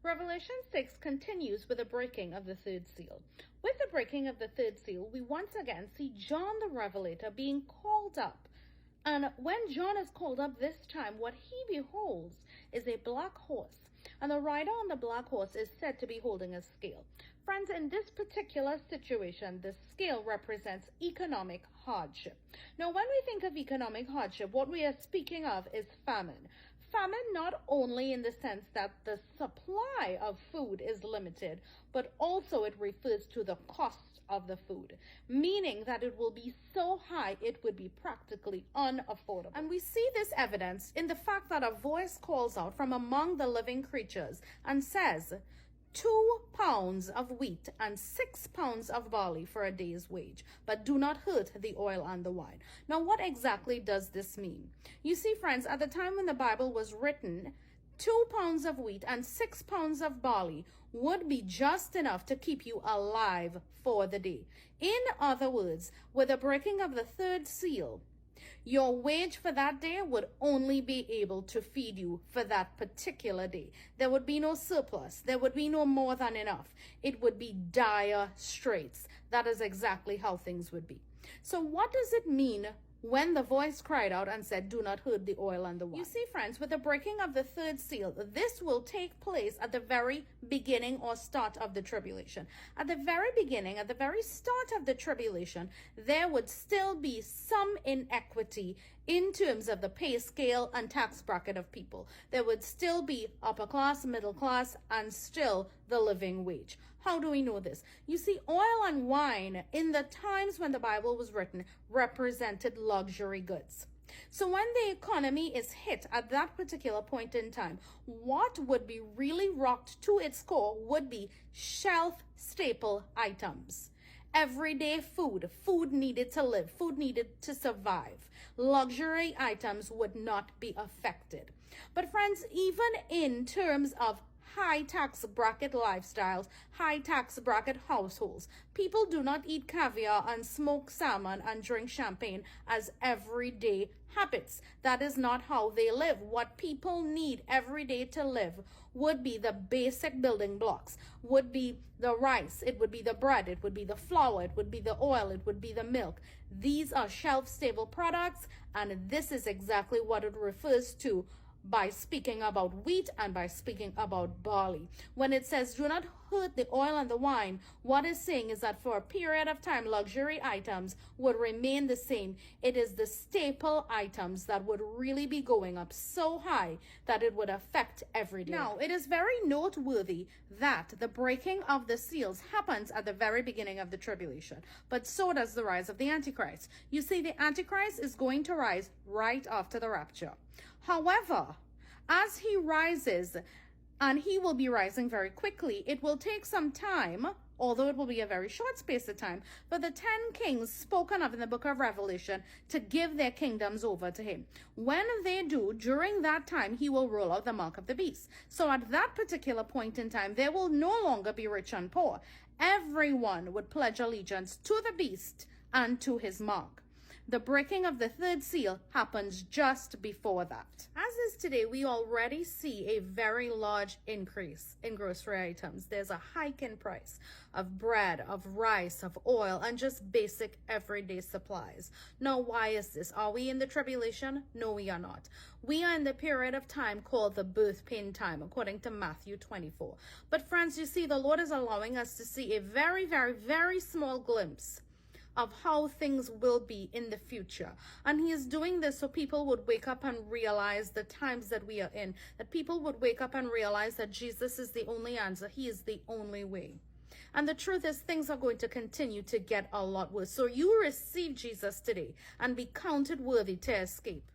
Revelation 6 continues with the breaking of the third seal. With the breaking of the third seal, we once again see John the Revelator being called up. And when John is called up this time, what he beholds is a black horse. And the rider on the black horse is said to be holding a scale. Friends, in this particular situation, the scale represents economic hardship. Now, when we think of economic hardship, what we are speaking of is famine. Famine not only in the sense that the supply of food is limited, but also it refers to the cost of the food, meaning that it will be so high it would be practically unaffordable. And we see this evidence in the fact that a voice calls out from among the living creatures and says, 2 pounds of wheat and 6 pounds of barley for a day's wage, but do not hurt the oil and the wine. Now, what exactly does this mean? You see, friends, at the time when the Bible was written, 2 pounds of wheat and 6 pounds of barley would be just enough to keep you alive for the day. In other words, with the breaking of the third seal, your wage for that day would only be able to feed you for that particular day. There would be no surplus. There would be no more than enough. It would be dire straits. That is exactly how things would be. So what does it mean when the voice cried out and said, do not hurt the oil and the wine? You see, friends, with the breaking of the third seal, this will take place at the very beginning or start of the tribulation. At the very beginning, at the very start of the tribulation, there would still be some inequity in terms of the pay scale and tax bracket of people. There would still be upper class, middle class, and still the living wage. How do we know this? You see, oil and wine in the times when the Bible was written represented luxury goods. So when the economy is hit at that particular point in time, what would be really rocked to its core would be shelf staple items. Everyday food, food needed to live, food needed to survive. Luxury items would not be affected. But friends, even in terms of high tax bracket lifestyles, high tax bracket households, people do not eat caviar and smoke salmon and drink champagne as everyday habits. That is not how they live. What people need every day to live would be the basic building blocks, would be the rice, it would be the bread, it would be the flour, it would be the oil, it would be the milk. These are shelf-stable products, and this is exactly what it refers to by speaking about wheat and by speaking about barley. When it says do not hurt the oil and the wine, what it's saying is that for a period of time, luxury items would remain the same. It is the staple items that would really be going up so high that it would affect every day. Now, it is very noteworthy that the breaking of the seals happens at the very beginning of the tribulation, but so does the rise of the Antichrist. You see, the Antichrist is going to rise right after the rapture. However, as he rises, and he will be rising very quickly, it will take some time, although it will be a very short space of time, for the 10 kings spoken of in the book of Revelation to give their kingdoms over to him. When they do, during that time, he will roll out the mark of the beast. So at that particular point in time, there will no longer be rich and poor. Everyone would pledge allegiance to the beast and to his mark. The breaking of the third seal happens just before that. As is today, we already see a very large increase in grocery items. There's a hike in price of bread, of rice, of oil, and just basic everyday supplies. Now, why is this? Are we in the tribulation? No, we are not. We are in the period of time called the birth pain time, according to Matthew 24. But friends, you see, the Lord is allowing us to see a very, very, very small glimpse of how things will be in the future. And he is doing this so people would wake up and realize the times that we are in, that people would wake up and realize that Jesus is the only answer. He is the only way. And the truth is, things are going to continue to get a lot worse. So you receive Jesus today and be counted worthy to escape.